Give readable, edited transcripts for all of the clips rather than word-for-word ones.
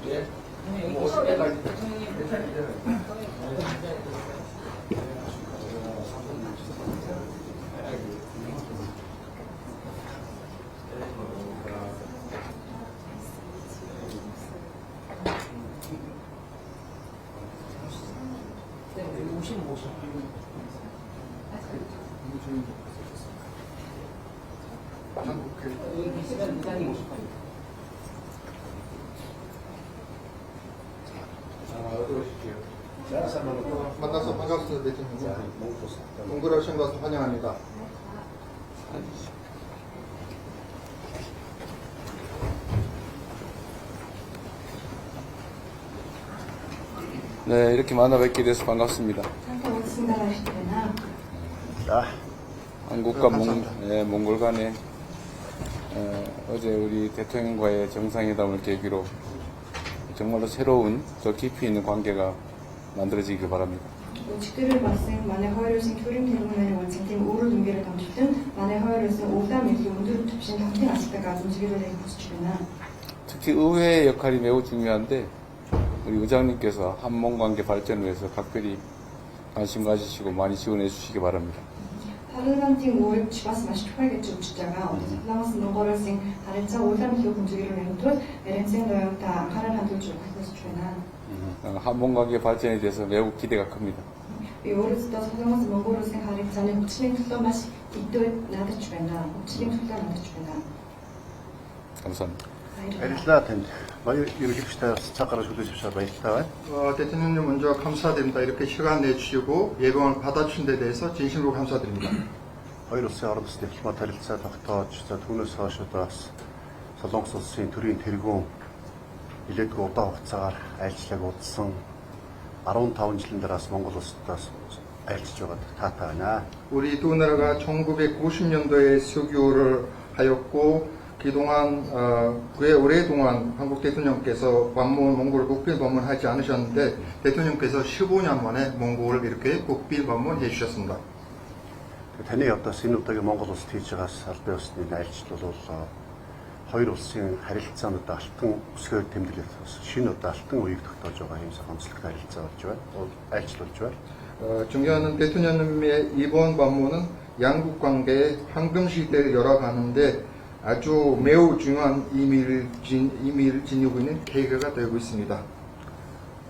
예. 뭐 어떤 데까지 괜찮아요. 만나서 반갑습니다, 대통령님. 공부를 하신 것을 환영합니다. 네, 이렇게 만나 뵙게 돼서 반갑습니다. 한국과 몽골 간에 어제 우리 대통령과의 정상회담을 계기로 정말로 새로운 더 깊이 있는 관계가 만들어지길 바랍니다. Өчигдөр болсон манай хоёр улсын төрийн тэргүүнээр уулзсан тийм өөрөөр дүнгээр дамжуулан манай хоёр улсын улаан мэдлэг өндөр түвшин хамтын ашигтай 움직이려고 хүсэж байна. 특히 의회의 역할이 매우 중요한데 우리 의장님께서 한몽 관계 발전을 위해서 각별히 관심 가지시고 많이 지원해 주시기 바랍니다. парламентийн үүрэг бас маш чухал гэж үзэж байгаа. Улаанаас Монгол улсын харилцаа улаан мэдлэг 움직이려고 하는 тул баримтсан доёмтой анхаарал хандуулж өгөх хүсэж байна. 한몽 관계 발전에 대해서 매우 기대가 큽니다. Би өөрөөсөө Солонгос Монгол улсын харилцааны хүчний төлөө маш идэвхтэй надад байна. Хүчний төлөө надад байна. 감사합니다. баярлалаа танд. баяр ерөнхийлөгчтэй цаг гаргаж хүлээж авчаар баярлалаа байна. 대통령님 먼저 감사드립니다. 이렇게 시간 내주시고 예방을 받아주신 데 대해서 진심으로 감사드립니다. Хоёр улсын орнос дипломат харилцаа тогтоож, за түүнээс хойш бас Солонгос улсын төрийн тэргүүн нэлээдгүй удаан хугацаагаар айлчлаг удсан 15 жилийн дараас Монгол улсаас айлчж байгаад таатай байна. 우리 두 나라가 1990년도에 수교를 하였고 그동안 꽤 오랫동안 한국 대통령께서 몽골 국빈 방문하지 않으셨는데 대통령께서 15년 만에 몽골을 이렇게 국빈 방문해 주셨습니다. Таны одоо энэ удаагийн Монгол улсад хийж байгаа албан ёсны айлчлал бол хоёр улсын харилцаанууд алтан өсгөө тэмдэглэж шинэ одоо алтан үеийг тогтоож байгаа юм онцлог харилцаа болж байна. айлчлал болж байна. 존경하는 대통령님의 이번 방문은 양국 관계의 황금 시대를 열어가는데 아주 매우 중요한 의미를 지니고 있는 계기가 되고 있습니다.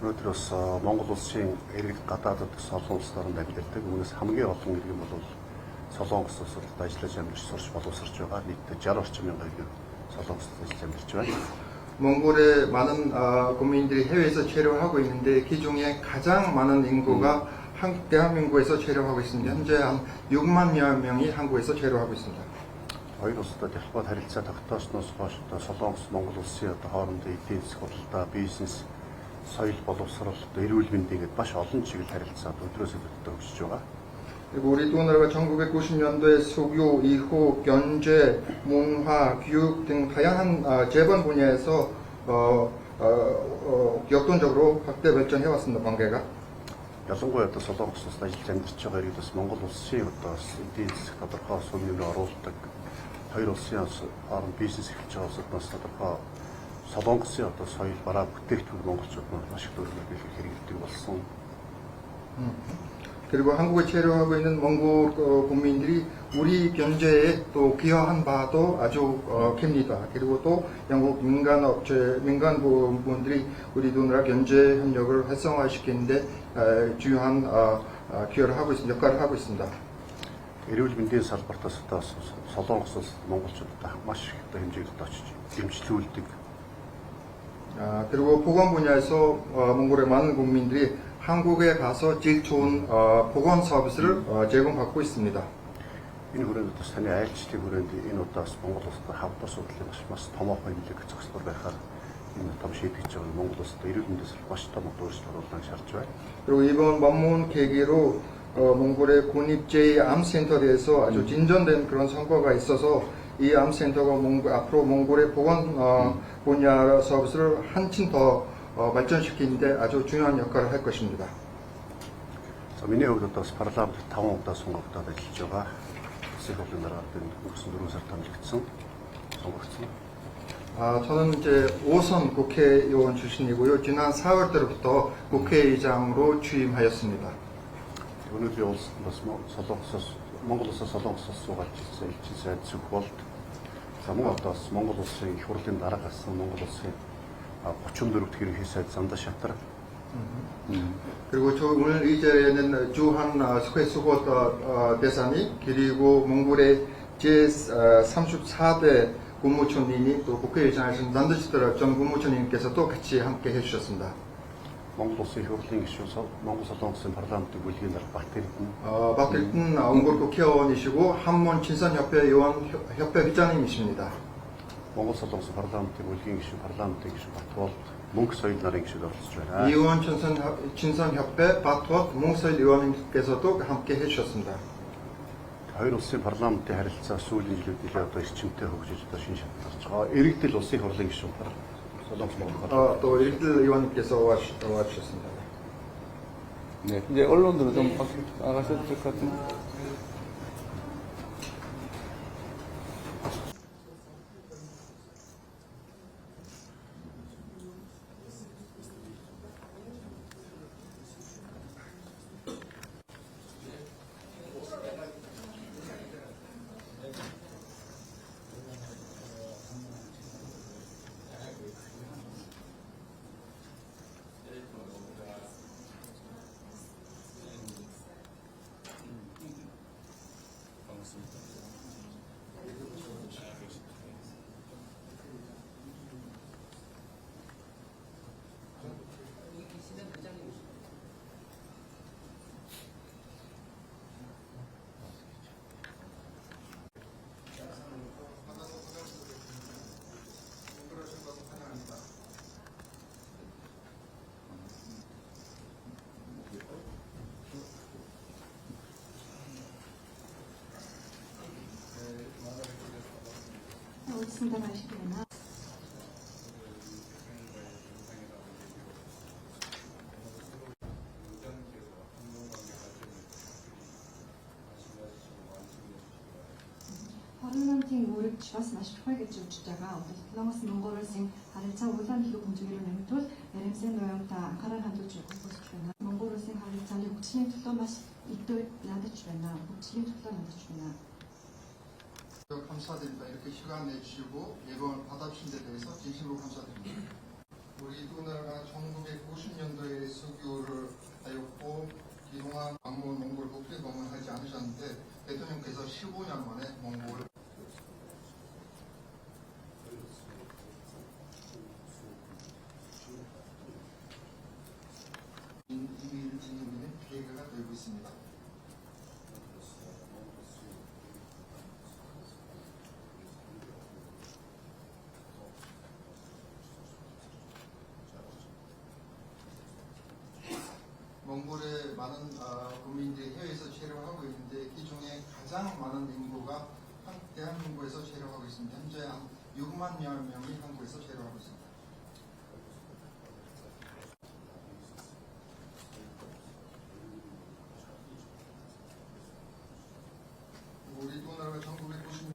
өнөөдөр бас Монгол улсын иргэд гадаадд олон улс орнд амьдардаг. Үүнээс хамгийн олон иргэн бол Солонгос улсад ажиллаж амьдарч сурч боловсрч байгаа. нийтдээ 60 орчим мянган иргэн Солонгосд ажиллаж амьдарч байна. 몽골의 많은 국민들이 해외에서 체류하고 있는데 그 중에 가장 많은 인구가 대한민국에서 체류하고 있습니다. 현재 한 6만 명이 한국에서 체류하고 있습니다. Хоёр улстай дипломат харилцаа тогтоосноос хойш одоо Солонгос Монгол улсын одоо хоорондын эдийн засаг худалдаа, бизнес, соёл боловсрол, эрүүл мэндийн гээд маш олон чиглэл харилцаанд өдрөөс өдөртөө өсөж байгаа. 그리고 우리 두 나라가 1990년도에 수교 이후 경제, 문화, 교육 등 다양한 재반 분야에서 역동적으로 확대 발전해 왔습니다. 관계가. ялангуяа одоо Солонгос улсад ажиллаж амьдарч байгаа иргэд бас Монгол улсын одоо эдийн засаг тодорхой сүмээр оруулдаг хоёр улсын хооронд бизнес эхэлж байгаа улсад бас тодорхой Солонгосын одоо соёл бараа бүтээгдэхүүн монголчууд маш их өөрөөр хэрэглэдэг болсон. 그리고 한국에 체류하고 있는 몽골 국민들이 우리 경제에 또 기여한 바도 아주 깁니다. 그리고 또 영국 민간 부분들이 우리 두 나라 경제 협력을 활성화시키는데 중요한 기여를 하고 있습니다. 역할을 하고 있습니다. эрүүл мэндийн салбартаас одоо Солонгос улс монголчуудад маш их одоо хэмжээнд очиж эмчилүүлдэг. 그리고 보건 분야에서 몽골의 많은 국민들이 한국에 가서 제일 좋은 보건 서비스를 제공받고 있습니다. Энэ хүрээнд бас таны айлчлалын хүрээнд энэ удаас Монгол улсад хавдар судлалын маш томоохон хэмжээг зохицлоор байхаар энэ том шийдэж байгаа Монгол улсад эрүүл мэндээс маш том өөрчлөлт оруулах шаардж байна. 그리고 이번 방문 계기로 몽골의 국립 제 암센터에서 아주 진전된 그런 성과가 있어서 이 암센터가 앞으로 몽골의 보건 분야 서비스를 한층 더 발전시키는데 아주 중요한 역할을 할 것입니다. миний хувьд бас парламент 5 удаа сонгогдоод ажиллаж байгаа. Улсын хурлын дараагийн өнгөрсөн 4 сард томилогдсон. сонгогдсон. 저는 이제 5선 국회의원 출신이고요. 지난 4월 때부터 국회의장으로 취임하였습니다. Өнөөдрийн улс бас Монгол улсаас солонгосоос суугаад ирсэн элчин сайд Сүхболд мөн одоо бас Монгол улсын их хурлын дараа гарсан Монгол улсын 34-р ерөнхий сайд Замда Шатар 그리고 저 오늘 이 자리에는 주한 스퀘스곳 대사님 그리고 몽골의 제34대 국무총리님 또 국회의장이신 난드시더라 전 국무총리님께서도 같이 함께 해주셨습니다. Монгол улсын их хурлын гишүүн Монгол солонгосын парламентын бүлгийн дарга Бат Эрдэнэ 박길든 옹골 국회의원이시고 한문 친선협회 의원협회 회장님이십니다. Монгол солонгосын парламентын бүлгийн гишүүн парламентын гишүүн Батболд мөнх соёл нарын гишүүд оролцож байна. 이의원 친선협회 바투엇 몽서일 의원님께서도 함께 해주셨습니다. Хоёр улсын парламентын харилцаа сүүлийн жилүүдэд одоо эрчимтэй хөгжиж одоо шинэ шатнд орж байгаа. Иргэдэл улсын их хурлын гишүүн солонгос Монгол 또 일들 의원님께서 와주셨습니다. 네, 이제 언론들은 좀 나가셔도 될 것 같은데. 오겠습니다. 마시기나. Парламентийн үүрэг бас маш чухал гэж үзэж байгаа. Солонгос Монгол улсын харилцаа улаан хүү хэмжээгээр нэмэгдүүл Эренцэн ноёнтой анхаарал хандуулж явах хүсэж байна. Монгол улсын харилцааны хүчний төлөө маш идэв надад байна. хүчний төлөө надад байна. 감사드립니다. 이렇게 시간 내주시고 예번 받아주신 데 대해서 진심으로 감사드립니다. 우리 두 나라가 1990년도에 수교를 하였고 그동안 방문 몽골 국회 방문하지 않으셨는데 대통령께서 15년 만에 몽골을 이메일 진행에는 기회가 되고 있습니다. 몽골의 많은 국민들이 해외에서 체류하고 있는데 이 중에 가장 많은 인구가 대한민국에서 체류하고 있습니다. 현재 한 6만 명이 한국에서 체류하고 있습니다. 우리 두 나라가 1990년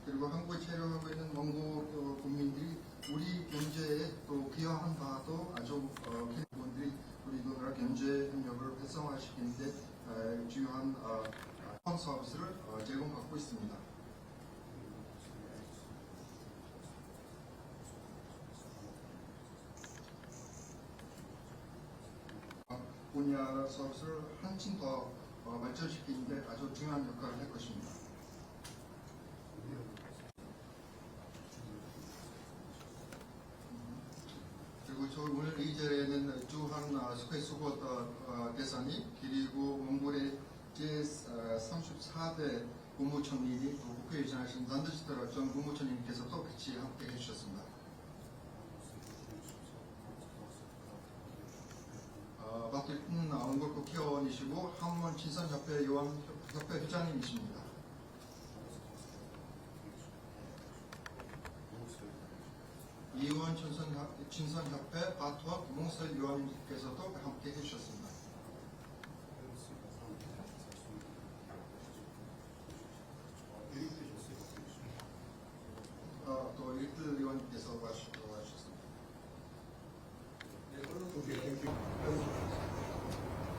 그리고 한국에 체류하고 있는 몽골 국민들이 우리 경제에 또 기여한 바도 아주 큰 부분들이 우리 두 나라 경제 협력을 활성화시키는데 중요한 서비스를 제공받고 있습니다. 분야 서비스를 한층 더 발전시키는데 아주 중요한 역할을 할 것입니다. 그리고 저 오늘 이 자리에는 주한 스퀘스곳 대사님 그리고 몽골의 제34대 국무총리님 또 국회의장이신 난드시더라 전 국무총리님께서도 같이 함께 해주셨습니다. 박길든 몽골 국회의원이시고 한문 친선협회 의원협회 회장님이십니다. 이의원 친선협회 바투엇 몽서일 의원님께서도 함께 해주셨습니다. 윌트 의원께서 와주셨습니다. Okay, thank you.